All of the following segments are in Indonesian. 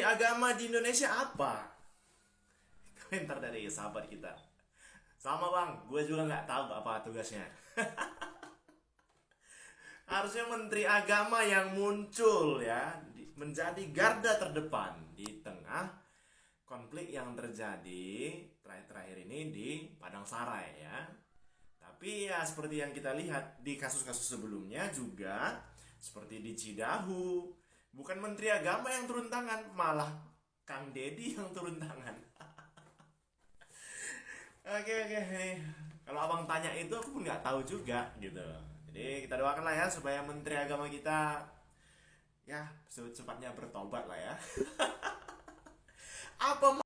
menteri agama di Indonesia apa? Komentar dari sahabat kita. Sama bang, gue juga nggak tahu apa tugasnya. Harusnya menteri agama yang muncul ya, menjadi garda terdepan di tengah konflik yang terjadi terakhir-terakhir ini di Padang Sarai ya. Tapi ya seperti yang kita lihat di kasus-kasus sebelumnya juga, seperti di Cidahu, bukan menteri agama yang turun tangan, malah Kang Deddy yang turun tangan. Oke. Kalau abang tanya itu aku pun nggak tahu juga gitu. Jadi kita doakan lah ya supaya menteri agama kita ya secepatnya bertobat lah ya. Apa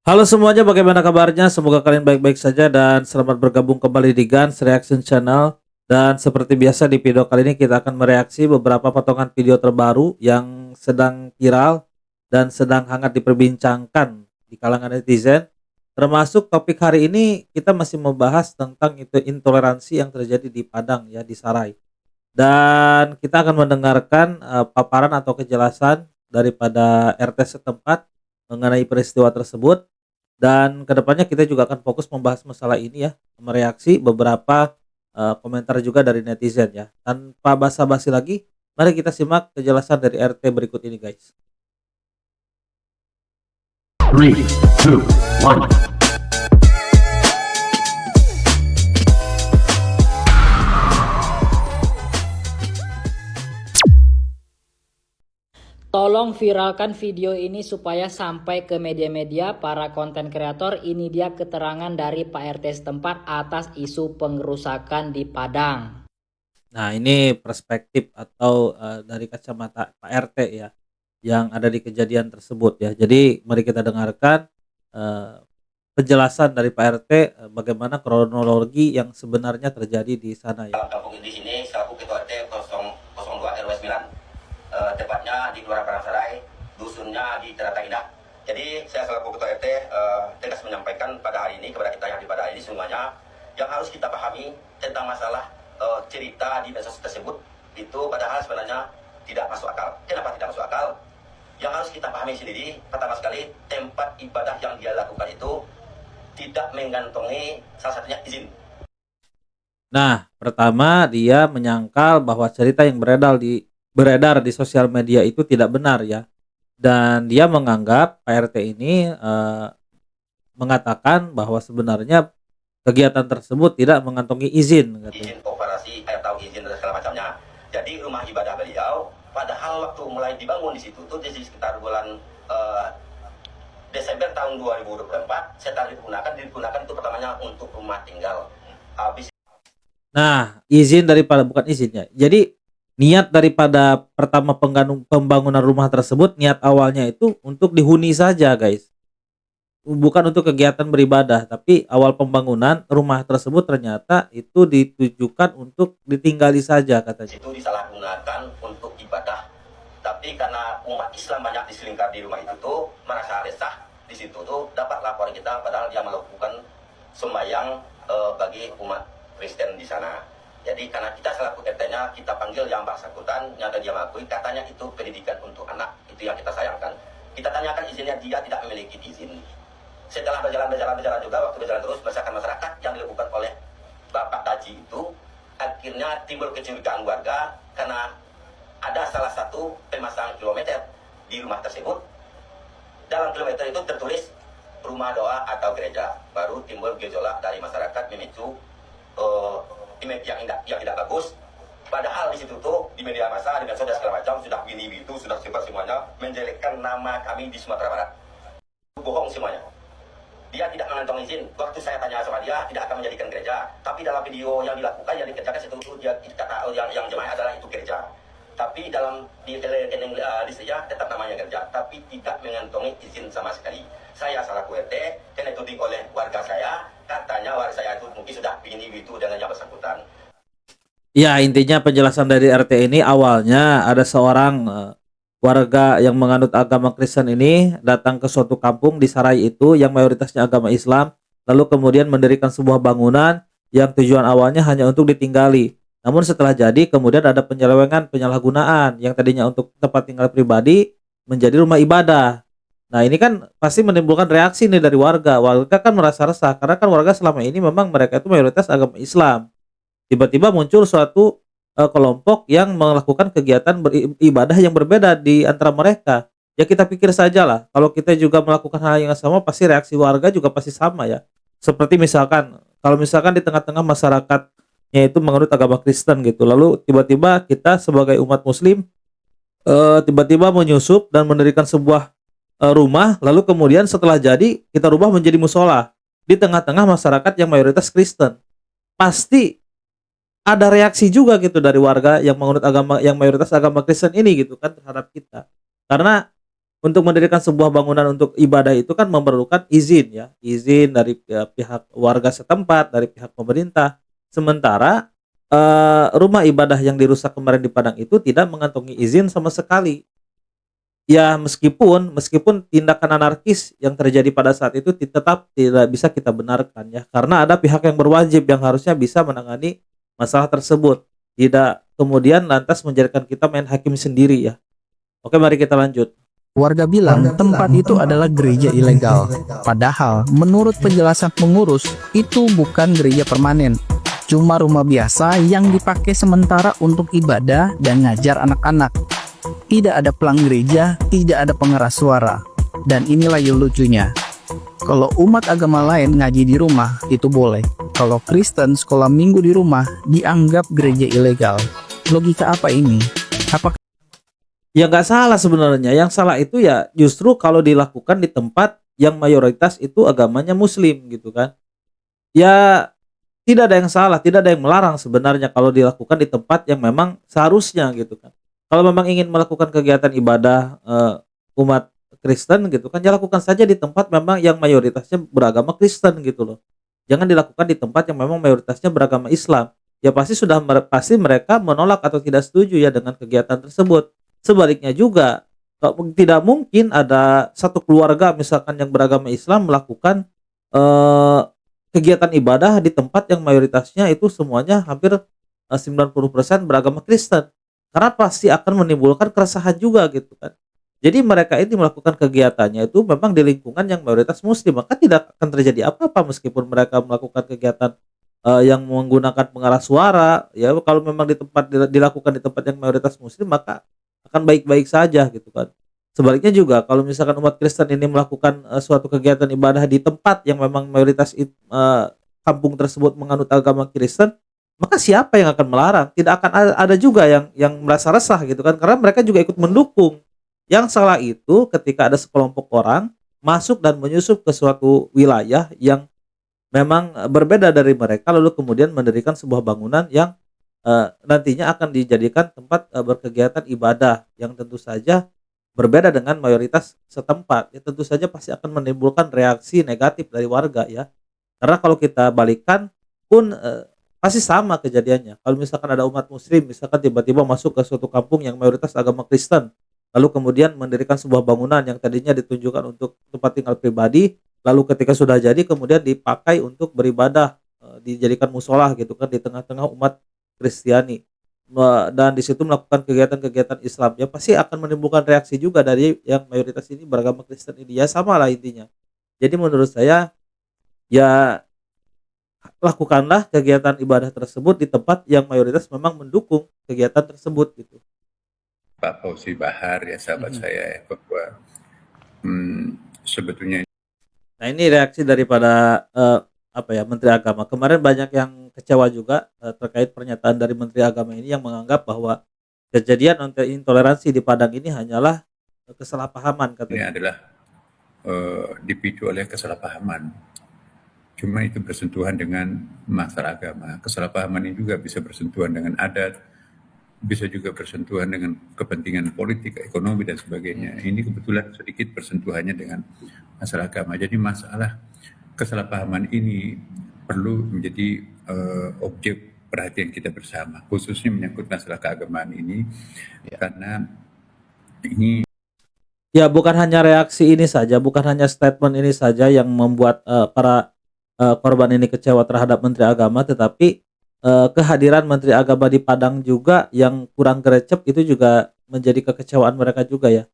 Halo semuanya, bagaimana kabarnya? Semoga kalian baik-baik saja dan selamat bergabung kembali di Guns Reaction Channel. Dan seperti biasa di video kali ini kita akan mereaksi beberapa potongan video terbaru yang sedang viral dan sedang hangat diperbincangkan di kalangan netizen. Termasuk topik hari ini kita masih membahas tentang itu intoleransi yang terjadi di Padang ya, di Sarai. Dan kita akan mendengarkan paparan atau kejelasan daripada RT setempat mengenai peristiwa tersebut. Dan kedepannya kita juga akan fokus membahas masalah ini ya, mereaksi beberapa komentar juga dari netizen ya. Tanpa basa-basi lagi, mari kita simak kejelasan dari RT berikut ini guys. 3, 2, 1. Tolong viralkan video ini supaya sampai ke media-media para konten kreator. Ini dia keterangan dari Pak RT setempat atas isu pengerusakan di Padang. Nah, ini perspektif atau dari kacamata Pak RT ya, yang ada di kejadian tersebut ya. Jadi mari kita dengarkan penjelasan dari Pak RT bagaimana kronologi yang sebenarnya terjadi di sana ya. Kampung di sini selaku ketua RT 002 RW 9. Tepatnya di Kelurahan Padang Sarai, dusunnya di Terata Indah. Jadi saya selaku ketua RT tegas menyampaikan pada hari ini kepada kita yang di pada hari ini semuanya yang harus kita pahami tentang masalah cerita di medsos tersebut itu padahal sebenarnya tidak masuk akal. Kenapa tidak masuk akal? Yang harus kita pahami sendiri, pertama sekali tempat ibadah yang dia lakukan itu tidak mengantongi salah satunya izin. Nah, pertama dia menyangkal bahwa cerita yang beredar di sosial media itu tidak benar ya. Dan dia menganggap Pak RT ini mengatakan bahwa sebenarnya kegiatan tersebut tidak mengantongi izin katanya. Izin operasi atau izin dan segala macamnya. Jadi rumah ibadah beliau padahal waktu mulai dibangun di situ tuh di sekitar bulan Desember tahun 2024 setelah digunakan itu pertamanya untuk rumah tinggal. Habis Nah, izin daripada bukan izinnya. Jadi niat daripada pertama pembangunan rumah tersebut, niat awalnya itu untuk dihuni saja guys, bukan untuk kegiatan beribadah. Tapi awal pembangunan rumah tersebut ternyata itu ditujukan untuk ditinggali saja katanya. itu disalahgunakan untuk ibadah. Tapi karena umat Islam banyak diselingkar di rumah itu tuh merasa resah di situ tuh dapat laporan kita padahal dia melakukan sembahyang bagi umat Kristen di sana. Jadi karena kita selaku RT-nya kita panggil yang bersangkutan, nyata dia mengakui katanya itu pendidikan untuk anak, itu yang kita sayangkan. Kita tanyakan izinnya, dia tidak memiliki izin. Setelah berjalan juga, waktu berjalan terus berdasarkan masyarakat yang dilakukan oleh Bapak Daji itu, akhirnya timbul kecurigaan warga karena ada salah satu pemasang kilometer di rumah tersebut. Dalam kilometer itu tertulis rumah doa atau gereja. Baru timbul gejolak dari masyarakat memicu image yang tidak bagus. Padahal di situ tuh di media massa dengan saudara segala macam sudah gini gitu, sudah sebar semuanya menjelekkan nama kami di Sumatera Barat. Bohong semuanya. Dia tidak mengantongi izin. Waktu saya tanya sama dia, tidak akan menjadikan gereja. Tapi dalam video yang dilakukan, yang dikerjakan situ dia kata yang jemaah adalah itu gereja. Tapi dalam di rekening listriknya tetap namanya gereja, tapi tidak mengantongi izin sama sekali. Saya selaku RT, kena dituding oleh warga saya, katanya warga saya itu mungkin sudah begini gitu dengan yang bersangkutan. Ya, intinya penjelasan dari RT ini awalnya ada seorang warga yang menganut agama Kristen ini datang ke suatu kampung di Sarai itu yang mayoritasnya agama Islam, lalu kemudian mendirikan sebuah bangunan yang tujuan awalnya hanya untuk ditinggali. Namun setelah jadi kemudian ada penyelewengan, penyalahgunaan yang tadinya untuk tempat tinggal pribadi menjadi rumah ibadah. Nah, ini kan pasti menimbulkan reaksi nih dari warga. Warga kan merasa resah karena kan warga selama ini memang mereka itu mayoritas agama Islam. Tiba-tiba muncul suatu kelompok yang melakukan kegiatan beribadah yang berbeda di antara mereka. Ya kita pikir saja lah, kalau kita juga melakukan hal yang sama pasti reaksi warga juga pasti sama ya. Seperti misalkan, kalau misalkan di tengah-tengah masyarakatnya itu menganut agama Kristen gitu, lalu tiba-tiba kita sebagai umat Muslim tiba-tiba menyusup dan mendirikan sebuah rumah, lalu kemudian setelah jadi kita rubah menjadi musola di tengah-tengah masyarakat yang mayoritas Kristen. Pasti ada reaksi juga gitu dari warga yang menganut agama yang mayoritas agama Kristen ini gitu kan terhadap kita. Karena untuk mendirikan sebuah bangunan untuk ibadah itu kan memerlukan izin ya, izin dari pihak warga setempat, dari pihak pemerintah. Sementara rumah ibadah yang dirusak kemarin di Padang itu tidak mengantongi izin sama sekali. Ya meskipun tindakan anarkis yang terjadi pada saat itu tetap tidak bisa kita benarkan ya, karena ada pihak yang berwajib yang harusnya bisa menangani masalah tersebut, tidak kemudian lantas menjadikan kita main hakim sendiri ya. Oke, mari kita lanjut. Warga bilang tempat itu adalah gereja ilegal. Padahal menurut penjelasan pengurus, itu bukan gereja permanen. Cuma rumah biasa yang dipakai sementara untuk ibadah dan ngajar anak-anak. Tidak ada pelang gereja, tidak ada pengeras suara. Dan inilah yang lucunya. Kalau umat agama lain ngaji di rumah, itu boleh. Kalau Kristen sekolah minggu di rumah, dianggap gereja ilegal. Logika apa ini? Apakah Ya nggak salah sebenarnya. Yang salah itu ya justru kalau dilakukan di tempat yang mayoritas itu agamanya Muslim gitu kan. Ya tidak ada yang salah, tidak ada yang melarang sebenarnya kalau dilakukan di tempat yang memang seharusnya gitu kan. Kalau memang ingin melakukan kegiatan ibadah umat Kristen gitu kan, ya lakukan saja di tempat memang yang mayoritasnya beragama Kristen gitu loh. Jangan dilakukan di tempat yang memang mayoritasnya beragama Islam. Ya pasti mereka menolak atau tidak setuju ya dengan kegiatan tersebut. Sebaliknya juga, tidak mungkin ada satu keluarga misalkan yang beragama Islam melakukan kegiatan ibadah di tempat yang mayoritasnya itu semuanya hampir 90% beragama Kristen. Karena pasti akan menimbulkan keresahan juga gitu kan. Jadi mereka ini melakukan kegiatannya itu memang di lingkungan yang mayoritas Muslim, maka tidak akan terjadi apa-apa meskipun mereka melakukan kegiatan yang menggunakan pengeras suara. Ya kalau memang dilakukan di tempat yang mayoritas Muslim, maka akan baik-baik saja gitu kan. Sebaliknya juga kalau misalkan umat Kristen ini melakukan suatu kegiatan ibadah di tempat yang memang mayoritas kampung tersebut menganut agama Kristen, maka siapa yang akan melarang? Tidak akan ada juga yang merasa resah gitu kan, karena mereka juga ikut mendukung. Yang salah itu ketika ada sekelompok orang masuk dan menyusup ke suatu wilayah yang memang berbeda dari mereka, lalu kemudian mendirikan sebuah bangunan yang nantinya akan dijadikan tempat berkegiatan ibadah yang tentu saja berbeda dengan mayoritas setempat. Ya tentu saja pasti akan menimbulkan reaksi negatif dari warga ya. Karena kalau kita balikan pun pasti sama kejadiannya. Kalau misalkan ada umat Muslim misalkan tiba-tiba masuk ke suatu kampung yang mayoritas agama Kristen, lalu kemudian mendirikan sebuah bangunan yang tadinya ditunjukkan untuk tempat tinggal pribadi, lalu ketika sudah jadi kemudian dipakai untuk beribadah, dijadikan musola gitu kan di tengah-tengah umat Kristiani, dan di situ melakukan kegiatan-kegiatan Islam, ya pasti akan menimbulkan reaksi juga dari yang mayoritas ini beragama Kristen ini. Ya sama lah intinya. Jadi menurut saya ya lakukanlah kegiatan ibadah tersebut di tempat yang mayoritas memang mendukung kegiatan tersebut gitu. Pak Fauzi Bahar ya sahabat saya ya, bahwa sebetulnya. Nah ini reaksi daripada Menteri Agama. Kemarin banyak yang kecewa juga terkait pernyataan dari Menteri Agama ini yang menganggap bahwa kejadian intoleransi di Padang ini hanyalah kesalahpahaman katanya. Ini adalah dipicu oleh kesalahpahaman. Cuma itu bersentuhan dengan masalah agama. Kesalahpahaman ini juga bisa bersentuhan dengan adat, bisa juga bersentuhan dengan kepentingan politik, ekonomi dan sebagainya. Ini kebetulan sedikit bersentuhannya dengan masalah agama. Jadi masalah kesalahpahaman ini perlu menjadi objek perhatian kita bersama, khususnya menyangkut masalah keagamaan ini, karena ini ya bukan hanya reaksi ini saja, bukan hanya statement ini saja yang membuat para korban ini kecewa terhadap Menteri Agama, tetapi kehadiran Menteri Agama di Padang juga yang kurang gercep itu juga menjadi kekecewaan mereka juga ya.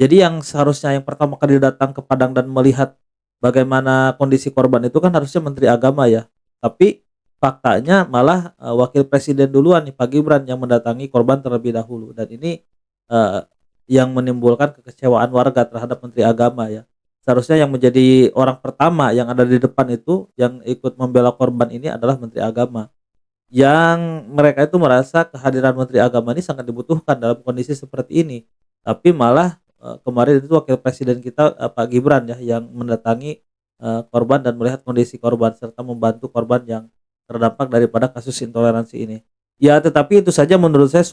Jadi yang seharusnya yang pertama kali datang ke Padang dan melihat bagaimana kondisi korban itu kan harusnya Menteri Agama ya. Tapi faktanya malah Wakil Presiden duluan nih Pak Gibran yang mendatangi korban terlebih dahulu, dan ini eh, yang menimbulkan kekecewaan warga terhadap Menteri Agama ya. Seharusnya yang menjadi orang pertama yang ada di depan itu yang ikut membela korban ini adalah Menteri Agama. Yang mereka itu merasa kehadiran Menteri Agama ini sangat dibutuhkan dalam kondisi seperti ini. Tapi malah kemarin itu Wakil Presiden kita Pak Gibran ya yang mendatangi korban dan melihat kondisi korban serta membantu korban yang terdampak daripada kasus intoleransi ini. Ya, tetapi itu saja menurut saya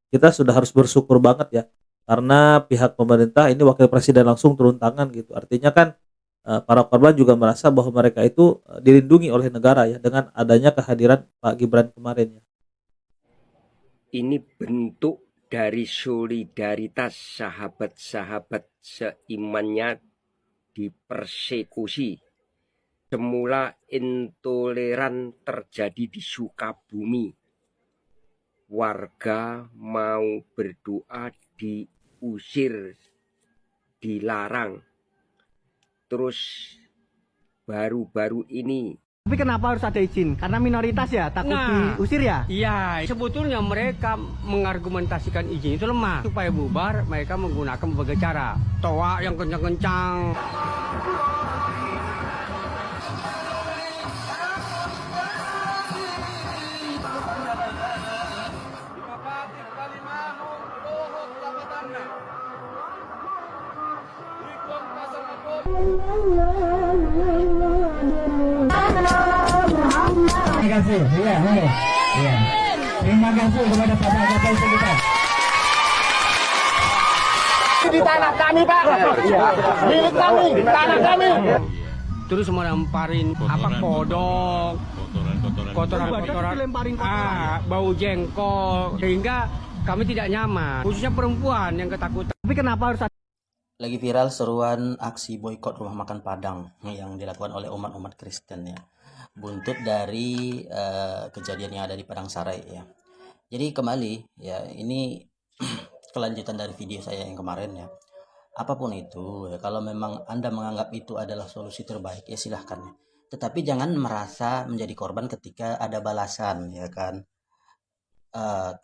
kita sudah harus bersyukur banget ya. Karena pihak pemerintah ini Wakil Presiden langsung turun tangan gitu. Artinya kan para korban juga merasa bahwa mereka itu dilindungi oleh negara ya dengan adanya kehadiran Pak Gibran kemarin ya. Ini bentuk dari solidaritas sahabat-sahabat seimannya dipersekusi. Semula intoleran terjadi di Sukabumi. Warga mau berdoa diusir, dilarang. Terus baru-baru ini. Tapi kenapa harus ada izin? Karena minoritas ya, takut diusir ya? Iya, sebetulnya mereka mengargumentasikan izin itu lemah. Supaya bubar, mereka menggunakan berbagai cara. Toa yang kencang-kencang. Terima kasih, iya. Terima kasih kepada Bapak Kapolri kita. Di tanah kami, Pak. Milik kami, tanah kami. Terus melemparin kodok, kotoran, bau jengkol, sehingga kami tidak nyaman. Khususnya perempuan yang ketakutan. Tapi kenapa harus ada? Lagi viral seruan aksi boikot rumah makan Padang yang dilakukan oleh umat-umat Kristen ya. Buntut dari kejadian yang ada di Padang Sarai ya. Jadi kembali ya, ini kelanjutan dari video saya yang kemarin ya. Apapun itu ya, kalau memang Anda menganggap itu adalah solusi terbaik ya silahkan ya. Tetapi jangan merasa menjadi korban ketika ada balasan ya kan.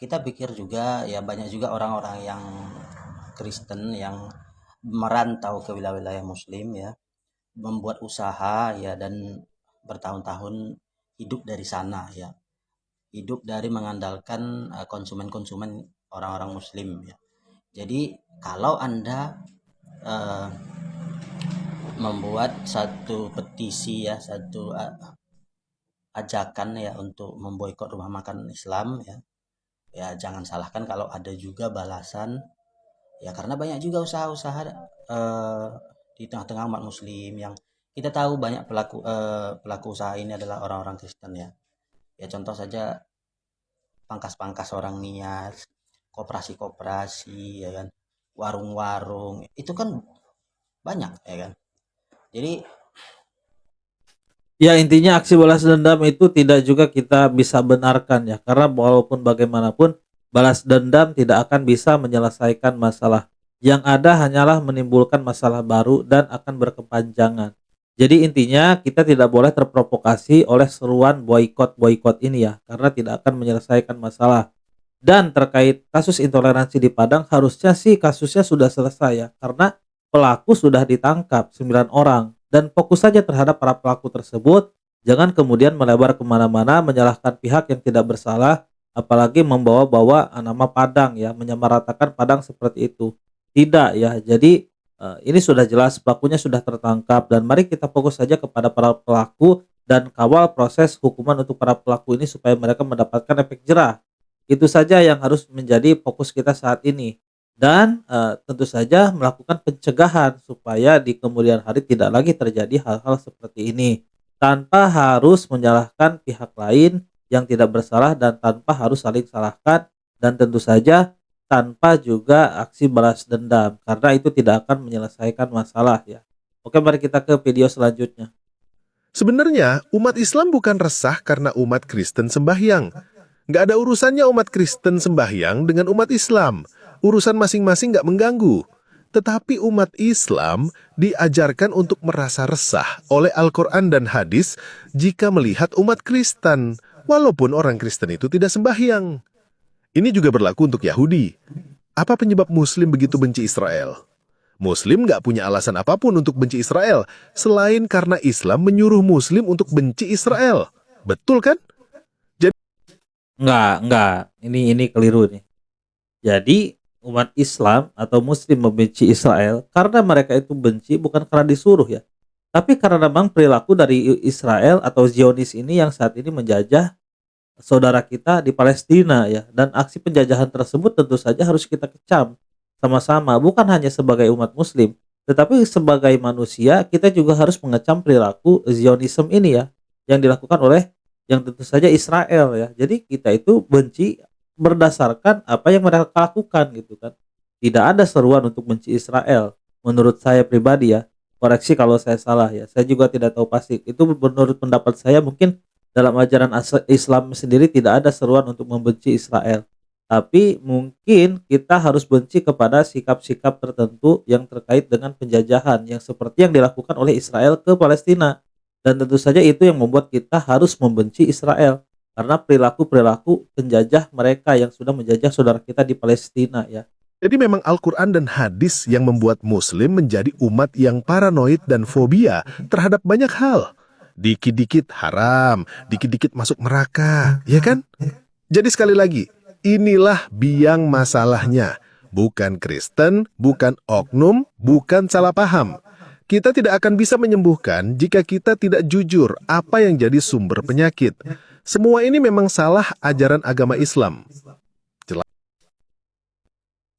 Kita pikir juga ya, banyak juga orang-orang yang Kristen yang merantau ke wilayah-wilayah Muslim ya, membuat usaha ya, dan bertahun-tahun hidup dari sana ya, hidup dari mengandalkan konsumen-konsumen orang-orang Muslim ya. Jadi kalau Anda membuat satu petisi ya, satu ajakan ya untuk memboikot rumah makan Islam ya, ya jangan salahkan kalau ada juga balasan ya, karena banyak juga usaha-usaha di tengah-tengah umat Muslim yang kita tahu banyak pelaku usaha ini adalah orang-orang Kristen ya. Ya contoh saja pangkas-pangkas orang nias, koperasi-koperasi ya kan, warung-warung, itu kan banyak ya kan. Jadi Ya, intinya aksi balas dendam itu tidak juga kita bisa benarkan ya, karena walaupun bagaimanapun balas dendam tidak akan bisa menyelesaikan masalah. Yang ada hanyalah menimbulkan masalah baru dan akan berkepanjangan. Jadi intinya kita tidak boleh terprovokasi oleh seruan boikot ini ya, karena tidak akan menyelesaikan masalah. Dan terkait kasus intoleransi di Padang, harusnya sih kasusnya sudah selesai ya, karena pelaku sudah ditangkap 9 orang. Dan fokus saja terhadap para pelaku tersebut, jangan kemudian melebar kemana-mana menyalahkan pihak yang tidak bersalah, apalagi membawa-bawa nama Padang ya, menyamaratakan Padang seperti itu. Tidak ya, jadi ini sudah jelas pelakunya sudah tertangkap, dan mari kita fokus saja kepada para pelaku dan kawal proses hukuman untuk para pelaku ini supaya mereka mendapatkan efek jerah. Itu saja yang harus menjadi fokus kita saat ini. Dan tentu saja melakukan pencegahan supaya di kemudian hari tidak lagi terjadi hal-hal seperti ini, tanpa harus menyalahkan pihak lain yang tidak bersalah dan tanpa harus saling salahkan, dan tentu saja tanpa juga aksi balas dendam, karena itu tidak akan menyelesaikan masalah ya. Oke, mari kita ke video selanjutnya. Sebenarnya umat Islam bukan resah karena umat Kristen sembahyang. Nggak ada urusannya umat Kristen sembahyang dengan umat Islam. Urusan masing-masing nggak mengganggu. Tetapi umat Islam diajarkan untuk merasa resah oleh Al-Quran dan hadis jika melihat umat Kristen, walaupun orang Kristen itu tidak sembahyang. Ini juga berlaku untuk Yahudi. Apa penyebab Muslim begitu benci Israel? Muslim nggak punya alasan apapun untuk benci Israel, selain karena Islam menyuruh Muslim untuk benci Israel. Betul kan? Enggak. Ini keliru nih. Jadi umat Islam atau Muslim membenci Israel karena mereka itu benci bukan karena disuruh ya, tapi karena memang perilaku dari Israel atau Zionis ini yang saat ini menjajah saudara kita di Palestina ya, dan aksi penjajahan tersebut tentu saja harus kita kecam sama-sama, bukan hanya sebagai umat Muslim, tetapi sebagai manusia kita juga harus mengecam perilaku Zionisme ini ya, yang dilakukan oleh yang tentu saja Israel ya. Jadi kita itu benci berdasarkan apa yang mereka lakukan gitu kan. Tidak ada seruan untuk benci Israel. Menurut saya pribadi ya, koreksi kalau saya salah ya. Saya juga tidak tahu pasti. Itu menurut pendapat saya, mungkin dalam ajaran Islam sendiri tidak ada seruan untuk membenci Israel. Tapi mungkin kita harus benci kepada sikap-sikap tertentu yang terkait dengan penjajahan yang seperti yang dilakukan oleh Israel ke Palestina. Dan tentu saja itu yang membuat kita harus membenci Israel, karena perilaku-perilaku penjajah mereka yang sudah menjajah saudara kita di Palestina ya. Jadi memang Al-Quran dan hadis yang membuat Muslim menjadi umat yang paranoid dan fobia terhadap banyak hal. Dikit-dikit haram, dikit-dikit masuk neraka, ya kan? Jadi sekali lagi, inilah biang masalahnya. Bukan Kristen, bukan oknum, bukan salah paham. Kita tidak akan bisa menyembuhkan jika kita tidak jujur apa yang jadi sumber penyakit. Semua ini memang salah ajaran agama Islam.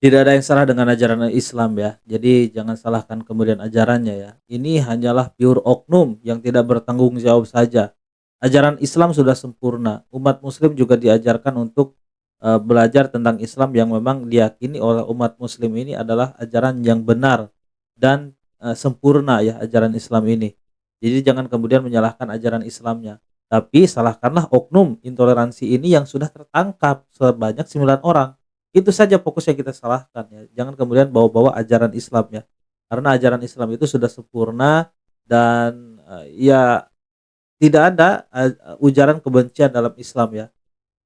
Tidak ada yang salah dengan ajaran Islam ya. Jadi jangan salahkan kemudian ajarannya ya. Ini hanyalah pure oknum yang tidak bertanggung jawab saja. Ajaran Islam sudah sempurna. Umat Muslim juga diajarkan untuk belajar tentang Islam yang memang diyakini oleh umat Muslim ini adalah ajaran yang benar dan sempurna ya, ajaran Islam ini. Jadi jangan kemudian menyalahkan ajaran Islamnya. Tapi salahkanlah oknum intoleransi ini yang sudah tertangkap sebanyak 9 orang. Itu saja fokus yang kita salahkan ya. Jangan kemudian bawa-bawa ajaran Islam ya. Karena ajaran Islam itu sudah sempurna dan ya tidak ada ujaran kebencian dalam Islam ya.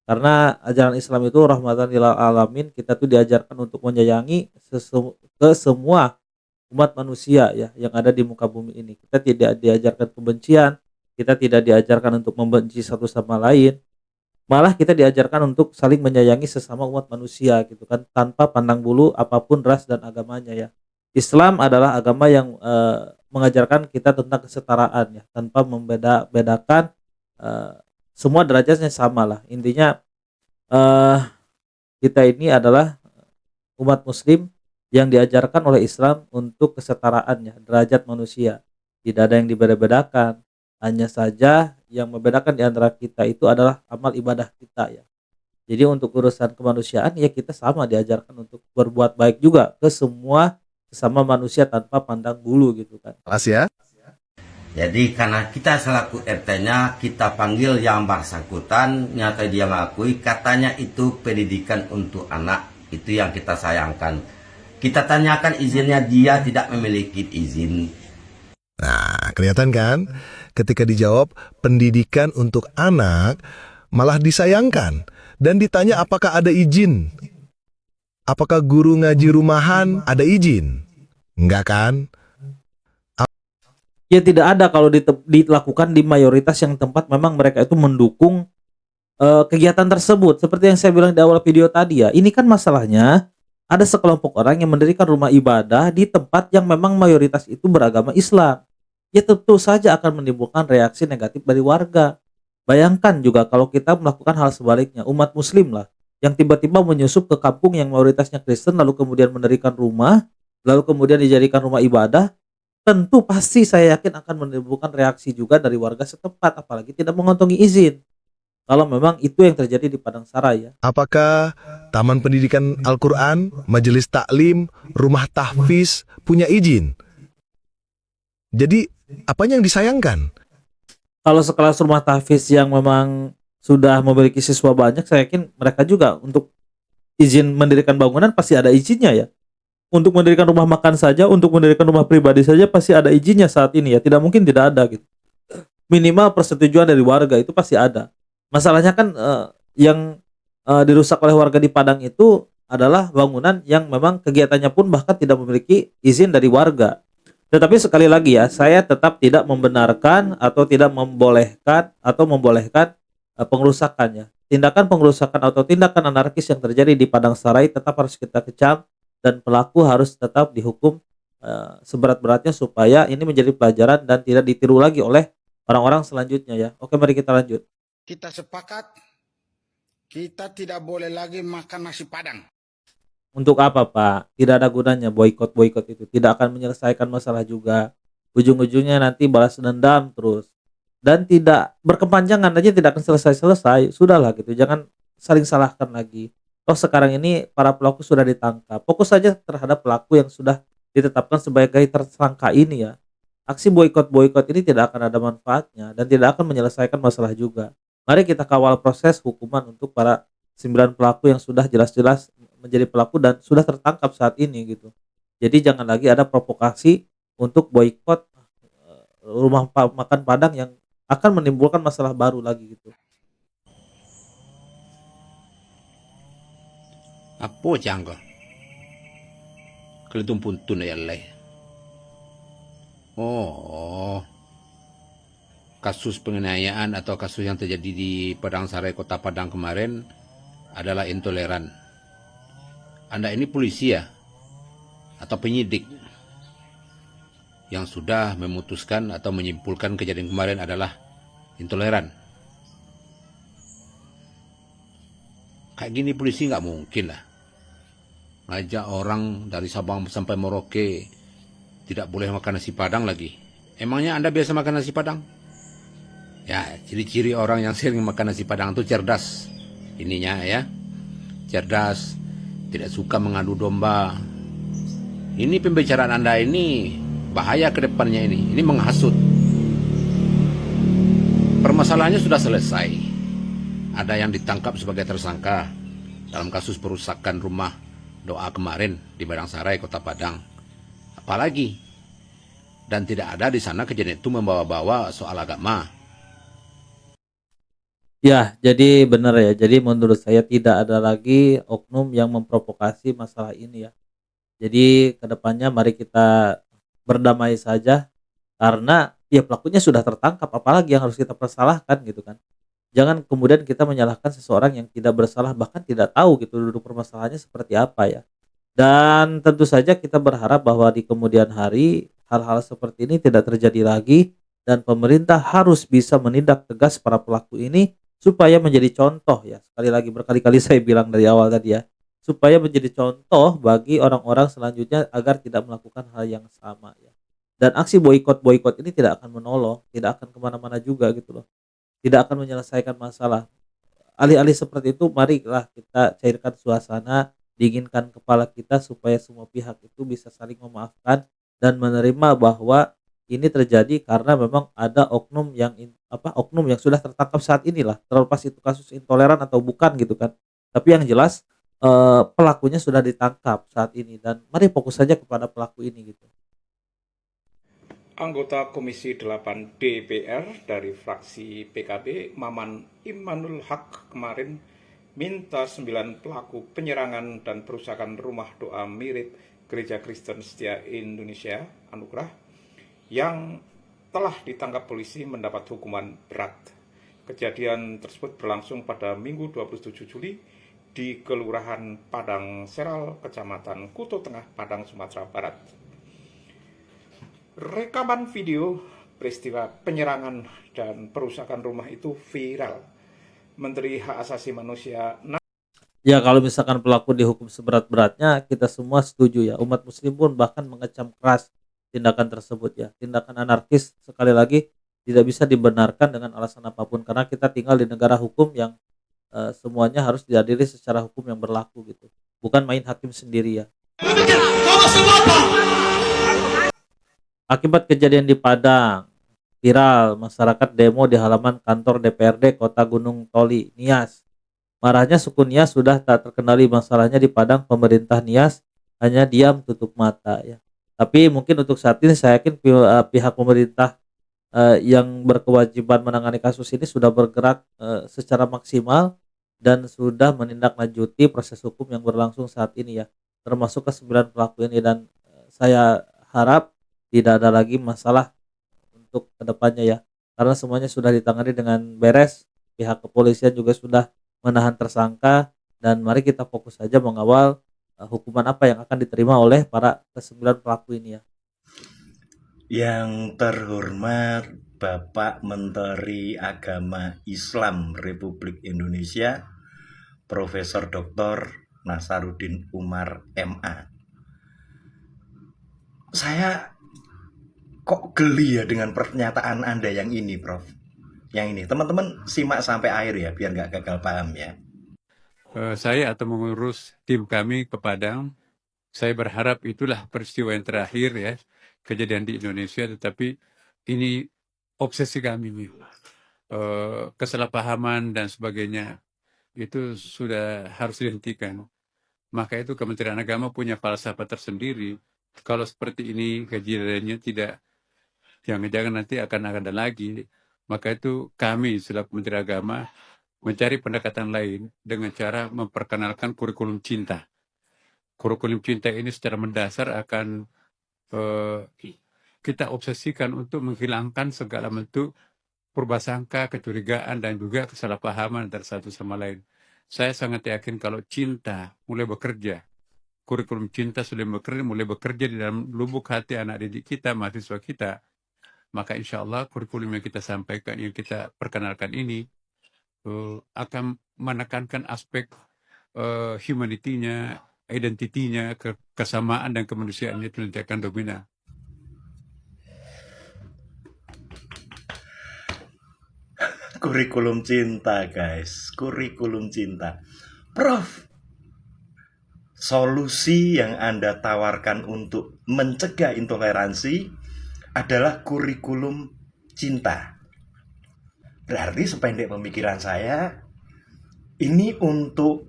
Karena ajaran Islam itu rahmatan lil alamin, kita tuh diajarkan untuk menyayangi ke semua umat manusia ya yang ada di muka bumi ini. Kita tidak diajarkan kebencian, kita tidak diajarkan untuk membenci satu sama lain, malah kita diajarkan untuk saling menyayangi sesama umat manusia gitu kan, tanpa pandang bulu apapun ras dan agamanya ya. Islam adalah agama yang mengajarkan kita tentang kesetaraan ya, tanpa membedakan, semua derajatnya sama lah. Intinya kita ini adalah umat Muslim yang diajarkan oleh Islam untuk kesetaraan ya, derajat manusia. Tidak ada yang dibeda-bedakan. Hanya saja yang membedakan di antara kita itu adalah amal ibadah kita ya. Jadi untuk urusan kemanusiaan ya kita sama diajarkan untuk berbuat baik juga ke semua sesama manusia tanpa pandang bulu gitu kan. Jelas ya? Jadi karena kita selaku RT-nya, kita panggil yang bersangkutan, nyata dia mengakui katanya itu pendidikan untuk anak, itu yang kita sayangkan. Kita tanyakan izinnya, dia tidak memiliki izin. Nah, kelihatan kan? Ketika dijawab pendidikan untuk anak, malah disayangkan. Dan ditanya apakah ada izin. Apakah guru ngaji rumahan ada izin? Enggak kan? Ya tidak ada kalau dilakukan di mayoritas yang tempat memang mereka itu mendukung kegiatan tersebut. Seperti yang saya bilang di awal video tadi ya, ini kan masalahnya ada sekelompok orang yang mendirikan rumah ibadah di tempat yang memang mayoritas itu beragama Islam. Ya tentu saja akan menimbulkan reaksi negatif dari warga. Bayangkan juga kalau kita melakukan hal sebaliknya, umat Muslim lah yang tiba-tiba menyusup ke kampung yang mayoritasnya Kristen, lalu kemudian mendirikan rumah, lalu kemudian dijadikan rumah ibadah. Tentu pasti saya yakin akan menimbulkan reaksi juga dari warga setempat, apalagi tidak mengantongi izin. Kalau memang itu yang terjadi di Padang Sarai ya. Apakah Taman Pendidikan Al-Quran, Majelis Taklim, Rumah Tahfiz punya izin? Jadi, apanya yang disayangkan? Kalau sekelas Rumah Tahfiz yang memang sudah memiliki siswa banyak, saya yakin mereka juga untuk izin mendirikan bangunan pasti ada izinnya ya. untuk mendirikan rumah makan saja, untuk mendirikan rumah pribadi saja pasti ada izinnya saat ini ya. Tidak mungkin tidak ada gitu. Minimal persetujuan dari warga itu pasti ada. Masalahnya kan yang dirusak oleh warga di Padang itu adalah bangunan yang memang kegiatannya pun bahkan tidak memiliki izin dari warga. Tetapi sekali lagi ya, saya tetap tidak membenarkan atau tidak membolehkan pengrusakannya. Tindakan pengrusakan atau tindakan anarkis yang terjadi di Padang Sarai tetap harus kita kecam dan pelaku harus tetap dihukum seberat-beratnya supaya ini menjadi pelajaran dan tidak ditiru lagi oleh orang-orang selanjutnya ya. Oke, mari kita lanjut. Kita sepakat kita tidak boleh lagi makan nasi Padang. Untuk apa, Pak? Tidak ada gunanya boykot itu. Tidak akan menyelesaikan masalah juga. Ujung-ujungnya nanti balas dendam terus. Dan tidak berkepanjangan aja, tidak akan selesai-selesai. Sudahlah gitu. Jangan saling salahkan lagi. Toh sekarang ini para pelaku sudah ditangkap. Fokus saja terhadap pelaku yang sudah ditetapkan sebagai tersangka ini ya. Aksi boykot ini tidak akan ada manfaatnya dan tidak akan menyelesaikan masalah juga. Mari kita kawal proses hukuman untuk para 9 pelaku yang sudah jelas-jelas menjadi pelaku dan sudah tertangkap saat ini gitu. Jadi jangan lagi ada provokasi untuk boykot rumah makan Padang yang akan menimbulkan masalah baru lagi gitu. Apa jangka? Kalitum puntun ya Allah. Oh, kasus penganiayaan atau kasus yang terjadi di Padang Sarai, Kota Padang kemarin adalah intoleran. Anda ini polisi ya? Atau penyidik yang sudah memutuskan atau menyimpulkan kejadian kemarin adalah intoleran. Kayak gini polisi nggak mungkin lah. Ngajak orang dari Sabang sampai Merauke tidak boleh makan nasi Padang lagi. Emangnya Anda biasa makan nasi Padang? Ya, ciri-ciri orang yang sering makan nasi Padang itu cerdas. Ininya ya, cerdas, tidak suka mengadu domba. Ini pembicaraan Anda ini bahaya ke depannya ini menghasut. Permasalahannya sudah selesai. Ada yang ditangkap sebagai tersangka dalam kasus perusakan rumah doa kemarin di Padang Sarai, Kota Padang. Apalagi, dan tidak ada di sana kejadian itu membawa-bawa soal agama. Ya, jadi benar ya. Jadi menurut saya tidak ada lagi oknum yang memprovokasi masalah ini ya. Jadi kedepannya mari kita berdamai saja karena ya pelakunya sudah tertangkap, apalagi yang harus kita persalahkan gitu kan. Jangan kemudian kita menyalahkan seseorang yang tidak bersalah bahkan tidak tahu gitu duduk permasalahannya seperti apa ya. Dan tentu saja kita berharap bahwa di kemudian hari hal-hal seperti ini tidak terjadi lagi dan pemerintah harus bisa menindak tegas para pelaku ini supaya menjadi contoh ya. Sekali lagi berkali-kali saya bilang dari awal tadi ya, supaya menjadi contoh bagi orang-orang selanjutnya agar tidak melakukan hal yang sama ya. Dan aksi boykot ini tidak akan menolong, tidak akan kemana-mana juga gitu loh, tidak akan menyelesaikan masalah. Alih-alih seperti itu, marilah kita cairkan suasana, dinginkan kepala kita supaya semua pihak itu bisa saling memaafkan dan menerima bahwa ini terjadi karena memang ada oknum yang sudah tertangkap saat inilah, terlepas itu kasus intoleran atau bukan gitu kan. Tapi yang jelas pelakunya sudah ditangkap saat ini dan mari fokus saja kepada pelaku ini gitu. Anggota Komisi 8 DPR dari fraksi PKB, Maman Imanul Haq kemarin minta 9 pelaku penyerangan dan perusakan rumah doa mirip Gereja Kristen Setia Indonesia Anugerah yang telah ditangkap polisi mendapat hukuman berat. Kejadian tersebut berlangsung pada Minggu 27 Juli di Kelurahan Padang Seral, Kecamatan Kuto Tengah, Padang, Sumatera Barat. Rekaman video peristiwa penyerangan dan perusakan rumah itu viral. Menteri Hak Asasi Manusia Ya kalau misalkan pelaku dihukum seberat-beratnya kita semua setuju ya. Umat muslim pun bahkan mengecam keras tindakan tersebut ya. Tindakan anarkis sekali lagi tidak bisa dibenarkan dengan alasan apapun karena kita tinggal di negara hukum yang semuanya harus diadili secara hukum yang berlaku gitu. Bukan main hakim sendiri ya. Akibat kejadian di Padang, viral masyarakat demo di halaman kantor DPRD Kota Gunung Toli, Nias. Marahnya suku Nias sudah tak terkendali, masalahnya di Padang pemerintah Nias hanya diam tutup mata ya. Tapi mungkin untuk saat ini saya yakin pihak pemerintah yang berkewajiban menangani kasus ini sudah bergerak secara maksimal dan sudah menindaklanjuti proses hukum yang berlangsung saat ini ya, termasuk ke-9 pelaku ini, dan saya harap tidak ada lagi masalah untuk kedepannya ya, karena semuanya sudah ditangani dengan beres, pihak kepolisian juga sudah menahan tersangka, dan mari kita fokus saja mengawal hukuman apa yang akan diterima oleh para ke-9 pelaku ini ya. Yang terhormat Bapak Menteri Agama Islam Republik Indonesia, Profesor Dr. Nasaruddin Umar MA. Saya kok geli ya dengan pernyataan Anda yang ini, Prof. Yang ini, teman-teman simak sampai akhir ya, biar nggak gagal paham ya. Saya atau mengurus tim kami ke Padang, saya berharap itulah peristiwa yang terakhir ya, kejadian di Indonesia, tetapi ini obsesi kami, kesalahpahaman dan sebagainya itu sudah harus dihentikan. Maka itu Kementerian Agama punya falsafah tersendiri. Kalau seperti ini kejadiannya tidak, jangan-jangan nanti akan ada lagi. Maka itu kami selaku Kementerian Agama mencari pendekatan lain dengan cara memperkenalkan kurikulum cinta. Kurikulum cinta ini secara mendasar akan kita obsesikan untuk menghilangkan segala bentuk purbasangka, kecurigaan, dan juga kesalahpahaman antara satu sama lain. Saya sangat yakin kalau cinta mulai bekerja, kurikulum cinta sudah mulai bekerja di dalam lubuk hati anak didik kita, mahasiswa kita, maka insya Allah kurikulum yang kita sampaikan, yang kita perkenalkan ini akan menekankan aspek humanity-nya, identitinya, kesamaan dan kemanusiaannya itu nanti akan dominan. Kurikulum cinta, guys. Kurikulum cinta. Prof, solusi yang Anda tawarkan untuk mencegah intoleransi adalah kurikulum cinta. Berarti sependek pemikiran saya, ini untuk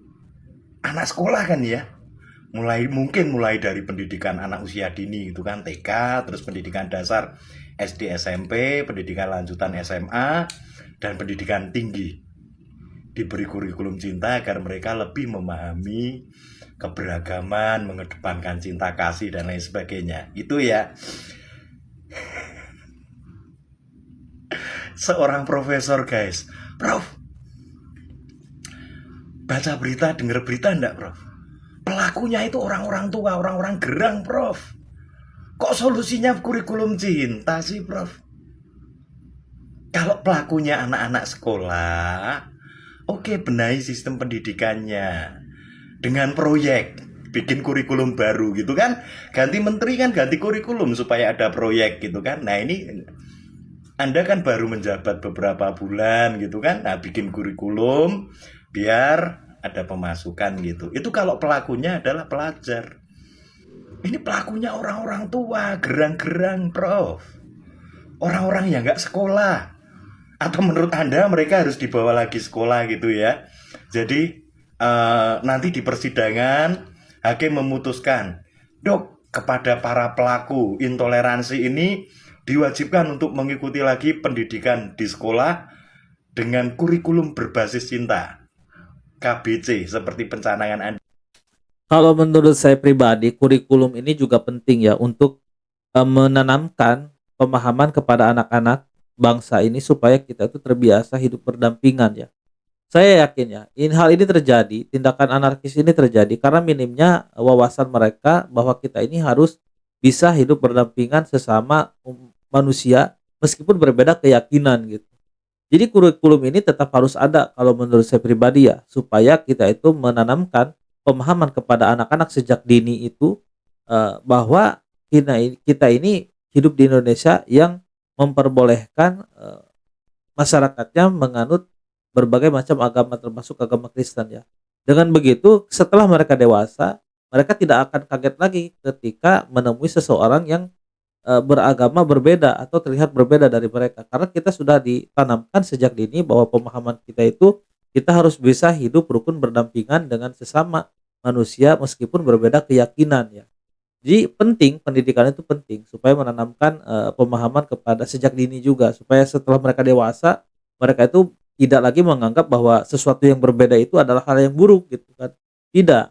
anak sekolah kan ya? Mungkin mulai dari pendidikan anak usia dini itu kan, TK, terus pendidikan dasar SD, SMP, pendidikan lanjutan SMA, dan pendidikan tinggi. Diberi kurikulum cinta agar mereka lebih memahami keberagaman, mengedepankan cinta kasih dan lain sebagainya. Itu ya. Seorang profesor, guys. Prof, baca berita, dengar berita enggak, Prof? Pelakunya itu orang-orang tua, orang-orang gerang, Prof. Kok solusinya kurikulum cinta sih, Prof? Kalau pelakunya anak-anak sekolah, oke, benahi sistem pendidikannya dengan proyek, bikin kurikulum baru gitu kan. Ganti menteri kan ganti kurikulum supaya ada proyek gitu kan. Nah ini Anda kan baru menjabat beberapa bulan gitu kan. Nah bikin kurikulum biar ada pemasukan gitu. Itu kalau pelakunya adalah pelajar. Ini pelakunya orang-orang tua, gerang-gerang, Prof. Orang-orang yang nggak sekolah. Atau menurut Anda mereka harus dibawa lagi sekolah gitu ya. Jadi nanti di persidangan hakim memutuskan, Dok, kepada para pelaku intoleransi ini diwajibkan untuk mengikuti lagi pendidikan di sekolah dengan kurikulum berbasis cinta, KBC, seperti pencanangan Anda. Kalau menurut saya pribadi, kurikulum ini juga penting ya untuk menanamkan pemahaman kepada anak-anak bangsa ini supaya kita itu terbiasa hidup berdampingan ya. Saya yakin ya, hal ini terjadi, tindakan anarkis ini terjadi karena minimnya wawasan mereka bahwa kita ini harus bisa hidup berdampingan sesama manusia meskipun berbeda keyakinan gitu. Jadi kurikulum ini tetap harus ada kalau menurut saya pribadi ya, supaya kita itu menanamkan pemahaman kepada anak-anak sejak dini itu bahwa kita ini hidup di Indonesia yang memperbolehkan masyarakatnya menganut berbagai macam agama termasuk agama Kristen ya. Dengan begitu setelah mereka dewasa, mereka tidak akan kaget lagi ketika menemui seseorang yang beragama berbeda atau terlihat berbeda dari mereka, karena kita sudah ditanamkan sejak dini bahwa pemahaman kita itu kita harus bisa hidup rukun berdampingan dengan sesama manusia meskipun berbeda keyakinan ya. Jadi penting, pendidikan itu penting supaya menanamkan pemahaman kepada sejak dini juga, supaya setelah mereka dewasa mereka itu tidak lagi menganggap bahwa sesuatu yang berbeda itu adalah hal yang buruk gitu kan. Tidak.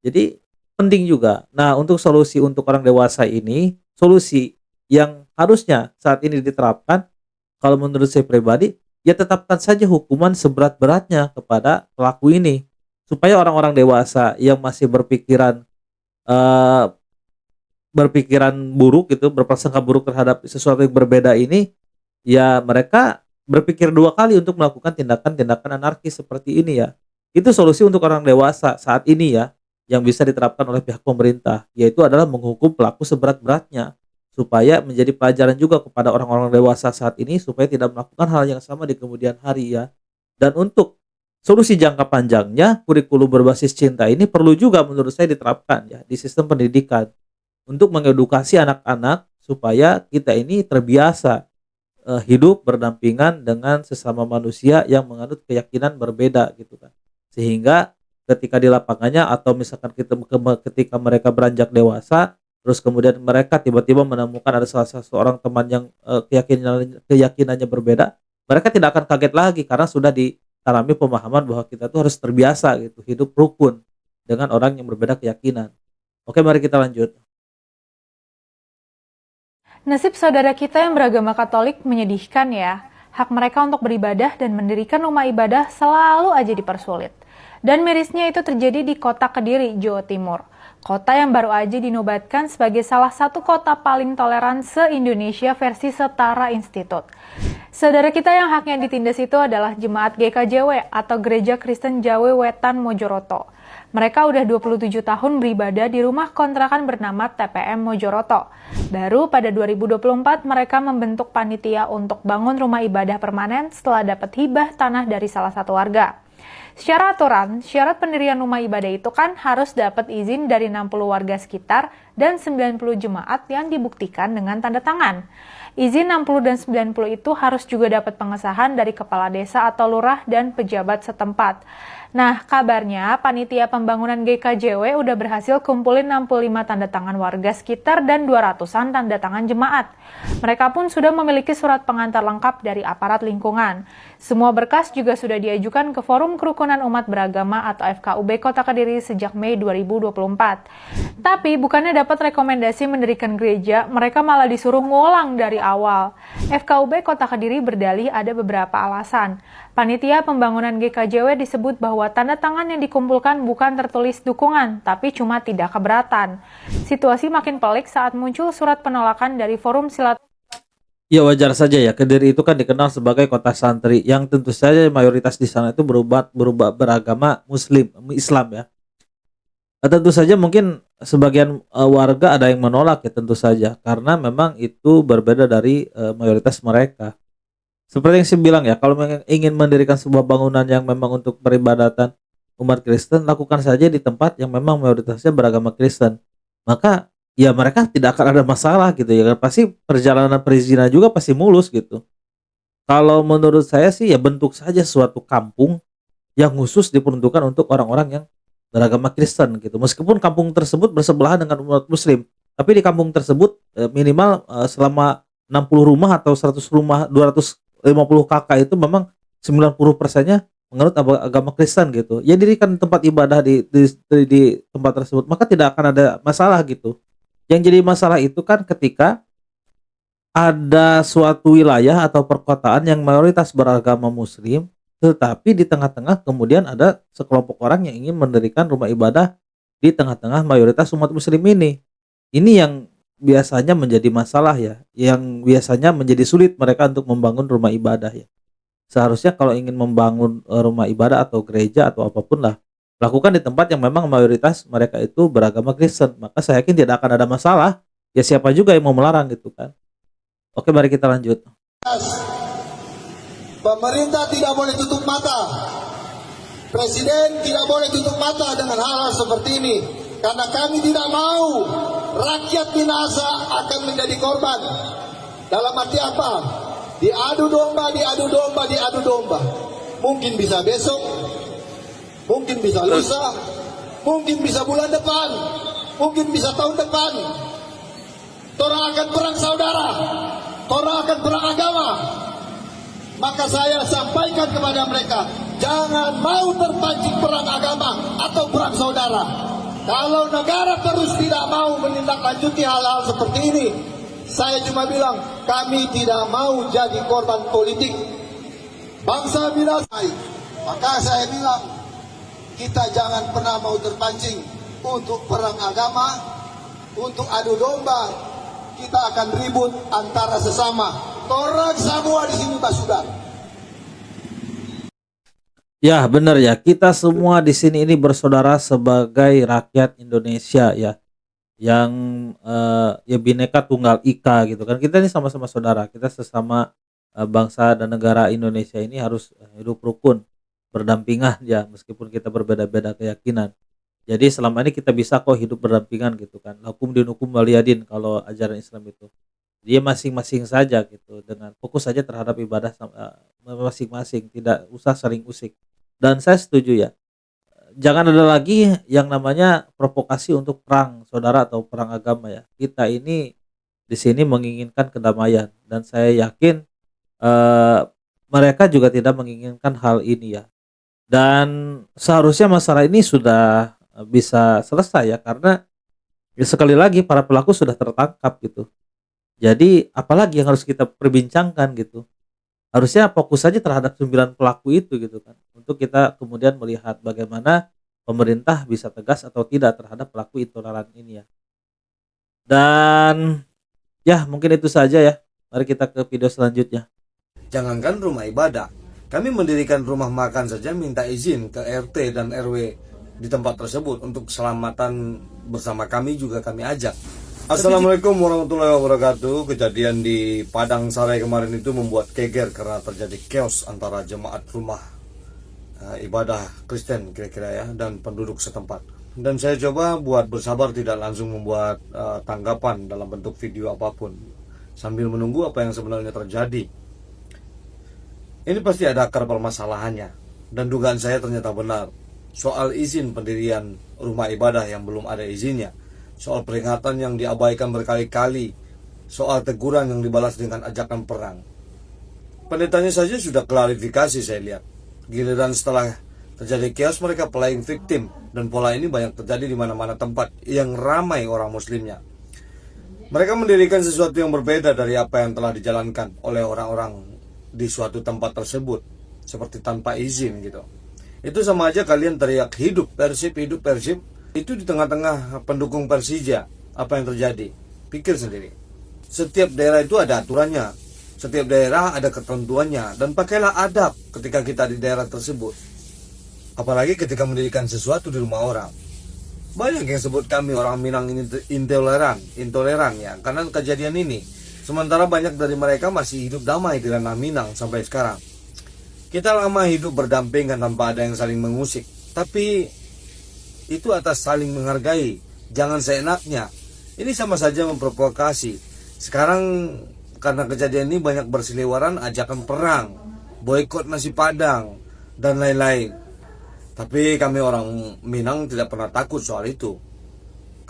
Jadi penting juga. Nah, untuk solusi untuk orang dewasa ini, solusi yang harusnya saat ini diterapkan, kalau menurut saya pribadi, ya tetapkan saja hukuman seberat-beratnya kepada pelaku ini, supaya orang-orang dewasa yang masih berpikiran buruk gitu, berprasangka buruk terhadap sesuatu yang berbeda ini, ya mereka berpikir dua kali untuk melakukan tindakan-tindakan anarkis seperti ini ya. Itu solusi untuk orang dewasa saat ini ya, yang bisa diterapkan oleh pihak pemerintah, yaitu adalah menghukum pelaku seberat-beratnya, supaya menjadi pelajaran juga kepada orang-orang dewasa saat ini, supaya tidak melakukan hal yang sama di kemudian hari ya. Dan untuk solusi jangka panjangnya, kurikulum berbasis cinta ini perlu juga menurut saya diterapkan ya di sistem pendidikan, untuk mengedukasi anak-anak supaya kita ini terbiasa hidup berdampingan dengan sesama manusia yang menganut keyakinan berbeda gitu kan. Sehingga ketika di lapangannya atau misalkan ketika mereka beranjak dewasa, terus kemudian mereka tiba-tiba menemukan ada salah seorang teman yang keyakinannya berbeda, mereka tidak akan kaget lagi karena sudah ditanami pemahaman bahwa kita tuh harus terbiasa gitu hidup rukun dengan orang yang berbeda keyakinan. Oke, mari kita lanjut. Nasib saudara kita yang beragama Katolik menyedihkan ya. Hak mereka untuk beribadah dan mendirikan rumah ibadah selalu aja dipersulit. Dan mirisnya itu terjadi di kota Kediri, Jawa Timur. Kota yang baru aja dinobatkan sebagai salah satu kota paling toleran se-Indonesia versi Setara Institut. Saudara kita yang haknya ditindas itu adalah Jemaat GKJW atau Gereja Kristen Jawa Wetan Mojoroto. Mereka udah 27 tahun beribadah di rumah kontrakan bernama TPM Mojoroto. Baru pada 2024 mereka membentuk panitia untuk bangun rumah ibadah permanen setelah dapat hibah tanah dari salah satu warga. Secara aturan, syarat pendirian rumah ibadah itu kan harus dapat izin dari 60 warga sekitar dan 90 jemaat yang dibuktikan dengan tanda tangan. Izin 60 dan 90 itu harus juga dapat pengesahan dari kepala desa atau lurah dan pejabat setempat. Nah, kabarnya panitia pembangunan GKJW udah berhasil kumpulin 65 tanda tangan warga sekitar dan 200-an tanda tangan jemaat. Mereka pun sudah memiliki surat pengantar lengkap dari aparat lingkungan. Semua berkas juga sudah diajukan ke Forum Kerukunan Umat Beragama atau FKUB Kota Kediri sejak Mei 2024. Tapi bukannya dapat rekomendasi mendirikan gereja, mereka malah disuruh ngulang dari awal. FKUB Kota Kediri berdalih ada beberapa alasan. Panitia pembangunan GKJW disebut bahwa tanda tangan yang dikumpulkan bukan tertulis dukungan, tapi cuma tidak keberatan. Situasi makin pelik saat muncul surat penolakan dari Forum Silaturahmi. Ya wajar saja ya, Kediri itu kan dikenal sebagai kota santri yang tentu saja mayoritas di sana itu berubah beragama Islam ya. Tentu saja mungkin sebagian warga ada yang menolak ya tentu saja, karena memang itu berbeda dari mayoritas mereka. Seperti yang saya bilang ya, kalau ingin mendirikan sebuah bangunan yang memang untuk peribadatan umat Kristen, lakukan saja di tempat yang memang mayoritasnya beragama Kristen. Maka ya mereka tidak akan ada masalah gitu ya. Pasti perjalanan perizinan juga pasti mulus gitu. Kalau menurut saya sih ya bentuk saja suatu kampung yang khusus diperuntukkan untuk orang-orang yang beragama Kristen gitu. Meskipun kampung tersebut bersebelahan dengan umat Muslim, tapi di kampung tersebut minimal selama 60 rumah atau 100 rumah, 250 kakak itu memang 90%-nya menganut agama Kristen gitu. Ya dirikan tempat ibadah di tempat tersebut, maka tidak akan ada masalah gitu. Yang jadi masalah itu kan ketika ada suatu wilayah atau perkotaan yang mayoritas beragama Muslim, tetapi di tengah-tengah kemudian ada sekelompok orang yang ingin mendirikan rumah ibadah di tengah-tengah mayoritas umat Muslim ini. Ini yang biasanya menjadi masalah ya, yang biasanya menjadi sulit mereka untuk membangun rumah ibadah ya. Seharusnya kalau ingin membangun rumah ibadah atau gereja atau apapun lah, lakukan di tempat yang memang mayoritas mereka itu beragama Kristen. Maka saya yakin tidak akan ada masalah. Ya siapa juga yang mau melarang gitu kan. Oke, mari kita lanjut. Pemerintah tidak boleh tutup mata. Presiden tidak boleh tutup mata dengan hal-hal seperti ini. Karena kami tidak mau rakyat binasa akan menjadi korban. Dalam arti apa? Diadu domba, diadu domba, diadu domba. Mungkin bisa besok, mungkin bisa lusa, mungkin bisa bulan depan, mungkin bisa tahun depan. Tora akan perang saudara, Tora akan perang agama. Maka saya sampaikan kepada mereka, jangan mau terpancing perang agama atau perang saudara. Kalau negara terus tidak mau menindaklanjuti hal-hal seperti ini, saya cuma bilang, kami tidak mau jadi korban politik. Bangsa binasa. Maka saya bilang, kita jangan pernah mau terpancing untuk perang agama, untuk adu domba. Kita akan ribut antara sesama. Orang semua di sini Pak sudah. Ya, benar ya. Kita semua di sini ini bersaudara sebagai rakyat Indonesia ya. Yang ya Bhinneka Tunggal Ika gitu kan. Kita ini sama-sama saudara. Kita sesama bangsa dan negara Indonesia ini harus hidup rukun, berdampingan ya, meskipun kita berbeda-beda keyakinan. Jadi selama ini kita bisa kok hidup berdampingan gitu kan. Lakum dinukum waliyadin kalau ajaran Islam itu. Dia masing-masing saja gitu, dengan fokus saja terhadap ibadah masing-masing, tidak usah saling usik. Dan saya setuju ya. Jangan ada lagi yang namanya provokasi untuk perang saudara atau perang agama ya. Kita ini di sini menginginkan kedamaian dan saya yakin mereka juga tidak menginginkan hal ini ya. Dan seharusnya masalah ini sudah bisa selesai ya, karena ya sekali lagi para pelaku sudah tertangkap gitu. Jadi apalagi yang harus kita perbincangkan gitu. Harusnya fokus saja terhadap 9 pelaku itu gitu kan. Untuk kita kemudian melihat bagaimana pemerintah bisa tegas atau tidak terhadap pelaku intoleran ini ya. Dan ya mungkin itu saja ya. Mari kita ke video selanjutnya. Jangankan rumah ibadah, kami mendirikan rumah makan saja minta izin ke RT dan RW di tempat tersebut untuk keselamatan bersama kami juga kami ajak. Assalamualaikum warahmatullahi wabarakatuh. Kejadian di Padang Sarai kemarin itu membuat geger karena terjadi chaos antara jemaat rumah ibadah Kristen kira-kira ya dan penduduk setempat. Dan saya coba buat bersabar, tidak langsung membuat tanggapan dalam bentuk video apapun, sambil menunggu apa yang sebenarnya terjadi. Ini pasti ada akar permasalahannya, dan dugaan saya ternyata benar. Soal izin pendirian rumah ibadah yang belum ada izinnya, soal peringatan yang diabaikan berkali-kali, soal teguran yang dibalas dengan ajakan perang. Pendetanya saja sudah klarifikasi saya lihat. Giliran setelah terjadi chaos mereka playing victim, dan pola ini banyak terjadi di mana-mana tempat yang ramai orang muslimnya. Mereka mendirikan sesuatu yang berbeda dari apa yang telah dijalankan oleh orang-orang di suatu tempat tersebut, seperti tanpa izin gitu. Itu sama aja kalian teriak hidup Persib, itu di tengah-tengah pendukung Persija. Apa yang terjadi? Pikir sendiri. Setiap daerah itu ada aturannya, setiap daerah ada ketentuannya, dan pakailah adab ketika kita di daerah tersebut. Apalagi ketika mendirikan sesuatu di rumah orang. Banyak yang sebut kami orang Minang ini intoleran ya, karena kejadian ini. Sementara banyak dari mereka masih hidup damai di ranah Minang sampai sekarang. Kita lama hidup berdampingan tanpa ada yang saling mengusik. Tapi itu atas saling menghargai, jangan seenaknya. Ini sama saja memprovokasi. Sekarang karena kejadian ini banyak berseliweran ajakan perang, boikot nasi Padang, dan lain-lain. Tapi kami orang Minang tidak pernah takut soal itu.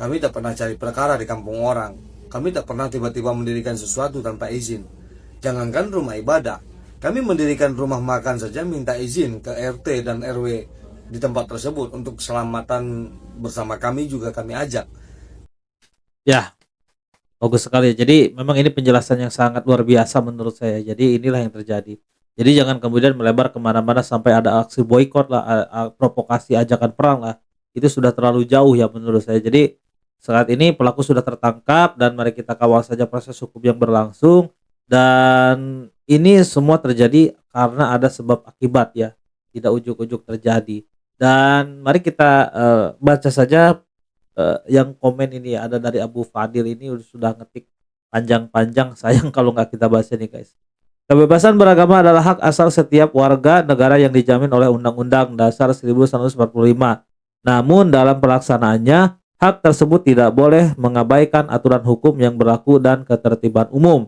Kami tak pernah cari perkara di kampung orang. Kami tak pernah tiba-tiba mendirikan sesuatu tanpa izin. Jangankan rumah ibadah, kami mendirikan rumah makan saja minta izin ke RT dan RW di tempat tersebut untuk keselamatan bersama kami juga kami ajak. Ya, bagus sekali. Jadi memang ini penjelasan yang sangat luar biasa menurut saya. Jadi inilah yang terjadi. Jadi jangan kemudian melebar kemana-mana sampai ada aksi boykot lah, provokasi ajakan perang lah. Itu sudah terlalu jauh ya menurut saya. Jadi saat ini pelaku sudah tertangkap dan mari kita kawal saja proses hukum yang berlangsung. Dan ini semua terjadi karena ada sebab akibat ya, tidak ujuk-ujuk terjadi. Dan mari kita baca saja yang komen ini ya, ada dari Abu Fadil ini sudah ngetik panjang-panjang, sayang kalau nggak kita bahas ini guys. Kebebasan beragama adalah hak asal setiap warga negara yang dijamin oleh Undang-Undang Dasar 1945. Namun dalam pelaksanaannya, hak tersebut tidak boleh mengabaikan aturan hukum yang berlaku dan ketertiban umum.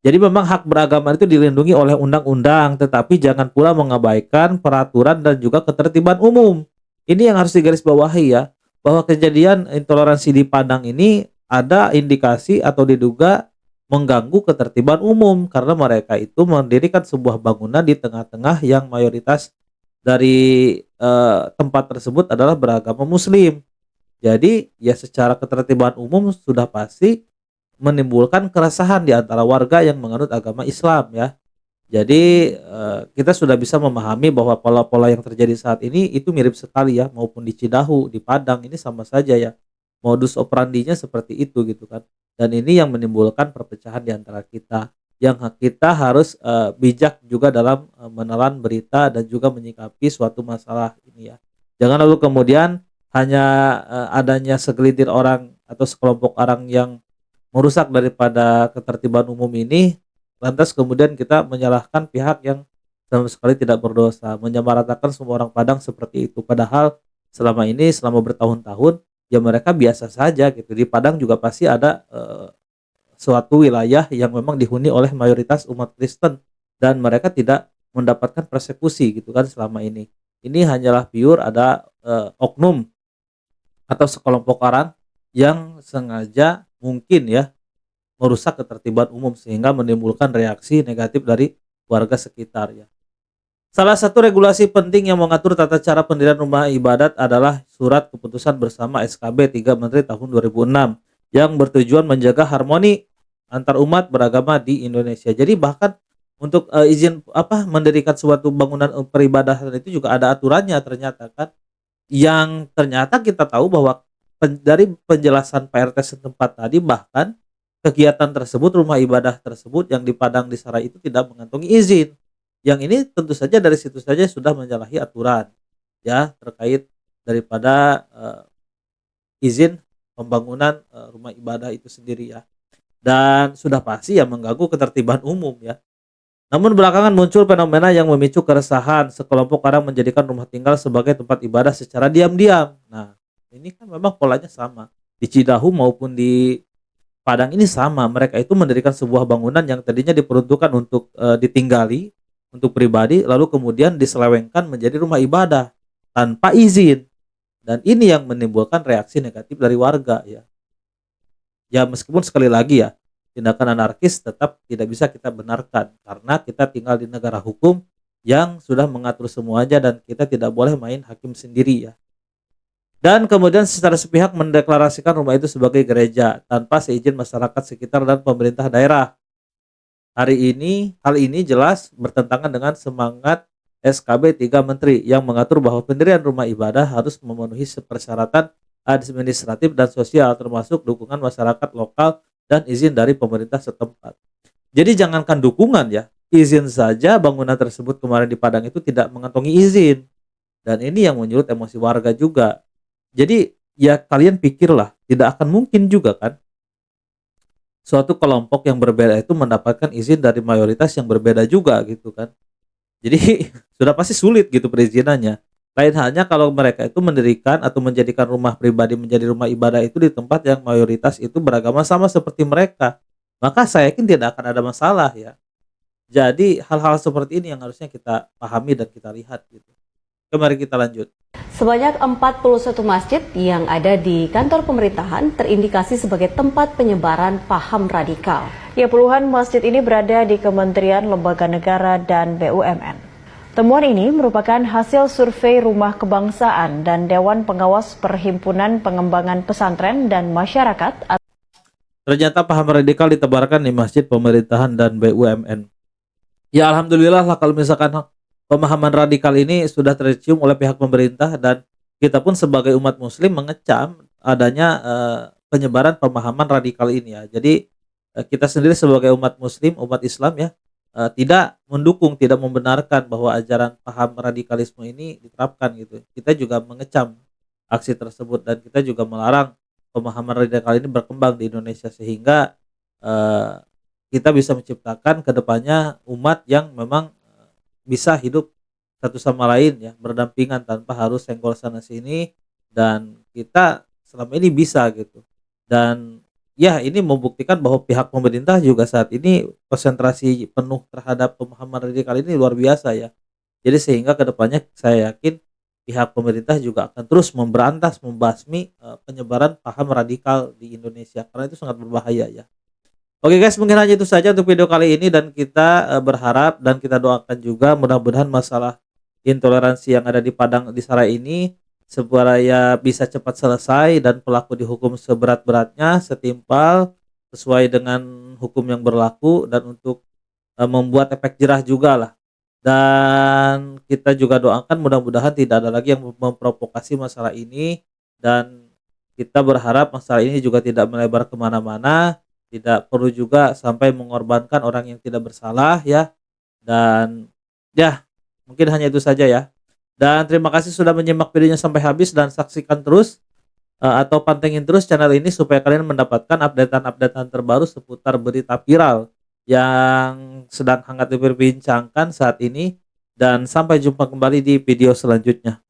Jadi memang hak beragama itu dilindungi oleh undang-undang, tetapi jangan pula mengabaikan peraturan dan juga ketertiban umum. Ini yang harus digarisbawahi ya, bahwa kejadian intoleransi di Padang ini ada indikasi atau diduga mengganggu ketertiban umum karena mereka itu mendirikan sebuah bangunan di tengah-tengah yang mayoritas dari tempat tersebut adalah beragama Muslim. Jadi ya secara ketertiban umum sudah pasti menimbulkan keresahan di antara warga yang menganut agama Islam ya. Jadi kita sudah bisa memahami bahwa pola-pola yang terjadi saat ini itu mirip sekali ya, maupun di Cidahu, di Padang ini sama saja ya. Modus operandinya seperti itu gitu kan. Dan ini yang menimbulkan perpecahan di antara kita. Yang kita harus bijak juga dalam menelan berita dan juga menyikapi suatu masalah ini ya. Jangan lalu kemudian hanya adanya segelintir orang atau sekelompok orang yang merusak daripada ketertiban umum ini, lantas kemudian kita menyalahkan pihak yang sama sekali tidak berdosa, menyamaratakan semua orang Padang seperti itu. Padahal selama ini, selama bertahun-tahun, ya mereka biasa saja gitu. Di Padang juga pasti ada suatu wilayah yang memang dihuni oleh mayoritas umat Kristen dan mereka tidak mendapatkan persekusi gitu kan selama ini. Ini hanyalah pure ada oknum atau sekelompok orang yang sengaja mungkin ya merusak ketertiban umum sehingga menimbulkan reaksi negatif dari warga sekitar ya. Salah satu regulasi penting yang mengatur tata cara pendirian rumah ibadat adalah Surat Keputusan Bersama SKB 3 Menteri tahun 2006 yang bertujuan menjaga harmoni antar umat beragama di Indonesia. Jadi bahkan untuk izin mendirikan suatu bangunan peribadahan itu juga ada aturannya ternyata kan. Yang ternyata kita tahu bahwa dari penjelasan PRT setempat tadi bahkan kegiatan tersebut, rumah ibadah tersebut yang di Padang di Sarai itu tidak mengantongi izin. Yang ini tentu saja dari situ saja sudah menyalahi aturan ya terkait daripada izin pembangunan rumah ibadah itu sendiri ya. Dan sudah pasti ya mengganggu ketertiban umum ya. Namun belakangan muncul fenomena yang memicu keresahan, sekelompok orang menjadikan rumah tinggal sebagai tempat ibadah secara diam-diam. Nah, ini kan memang polanya sama. Di Cidahu maupun di Padang ini sama, mereka itu mendirikan sebuah bangunan yang tadinya diperuntukkan untuk ditinggali, untuk pribadi, lalu kemudian diselewengkan menjadi rumah ibadah tanpa izin. Dan ini yang menimbulkan reaksi negatif dari warga ya. Ya meskipun sekali lagi ya, tindakan anarkis tetap tidak bisa kita benarkan karena kita tinggal di negara hukum yang sudah mengatur semuanya dan kita tidak boleh main hakim sendiri ya. Dan kemudian secara sepihak mendeklarasikan rumah itu sebagai gereja tanpa seizin masyarakat sekitar dan pemerintah daerah. Hal ini jelas bertentangan dengan semangat SKB 3 Menteri yang mengatur bahwa pendirian rumah ibadah harus memenuhi persyaratan administratif dan sosial termasuk dukungan masyarakat lokal dan izin dari pemerintah setempat. Jadi jangankan dukungan ya, izin saja bangunan tersebut kemarin di Padang itu tidak mengantongi izin. Dan ini yang menyulut emosi warga juga. Jadi ya kalian pikirlah, tidak akan mungkin juga kan suatu kelompok yang berbeda itu mendapatkan izin dari mayoritas yang berbeda juga gitu kan. Jadi sudah pasti sulit gitu perizinannya. Lain halnya kalau mereka itu mendirikan atau menjadikan rumah pribadi menjadi rumah ibadah itu di tempat yang mayoritas itu beragama sama seperti mereka. Maka saya yakin tidak akan ada masalah ya. Jadi hal-hal seperti ini yang harusnya kita pahami dan kita lihat gitu. Oke, mari kita lanjut. Sebanyak 41 masjid yang ada di kantor pemerintahan terindikasi sebagai tempat penyebaran paham radikal. Ya, puluhan masjid ini berada di kementerian, lembaga negara, dan BUMN. Temuan ini merupakan hasil survei Rumah Kebangsaan dan Dewan Pengawas Perhimpunan Pengembangan Pesantren dan Masyarakat. Ternyata paham radikal ditebarkan di masjid pemerintahan dan BUMN. Ya alhamdulillah lah kalau misalkan pemahaman radikal ini sudah tercium oleh pihak pemerintah dan kita pun sebagai umat muslim mengecam adanya penyebaran pemahaman radikal ini ya. Jadi kita sendiri sebagai umat muslim, umat Islam ya, tidak mendukung, tidak membenarkan bahwa ajaran paham radikalisme ini diterapkan gitu. Kita juga mengecam aksi tersebut dan kita juga melarang pemahaman radikal ini berkembang di Indonesia sehingga kita bisa menciptakan kedepannya umat yang memang bisa hidup satu sama lain ya, berdampingan tanpa harus senggol sana sini, dan kita selama ini bisa gitu. Dan ya ini membuktikan bahwa pihak pemerintah juga saat ini konsentrasi penuh terhadap pemahaman radikal ini luar biasa ya. Jadi sehingga kedepannya saya yakin pihak pemerintah juga akan terus memberantas, membasmi penyebaran paham radikal di Indonesia, karena itu sangat berbahaya ya. Oke guys, mungkin hanya itu saja untuk video kali ini, dan kita berharap dan kita doakan juga mudah-mudahan masalah intoleransi yang ada di Padang di Sarai ini supaya bisa cepat selesai dan pelaku dihukum seberat-beratnya, setimpal sesuai dengan hukum yang berlaku, dan untuk membuat efek jerah juga lah. Dan kita juga doakan mudah-mudahan tidak ada lagi yang memprovokasi masalah ini, dan kita berharap masalah ini juga tidak melebar kemana-mana, tidak perlu juga sampai mengorbankan orang yang tidak bersalah ya. Dan ya, mungkin hanya itu saja ya. Dan terima kasih sudah menyimak videonya sampai habis, dan saksikan terus atau pantengin terus channel ini supaya kalian mendapatkan updatean-updatean terbaru seputar berita viral yang sedang hangat diperbincangkan saat ini. Dan sampai jumpa kembali di video selanjutnya.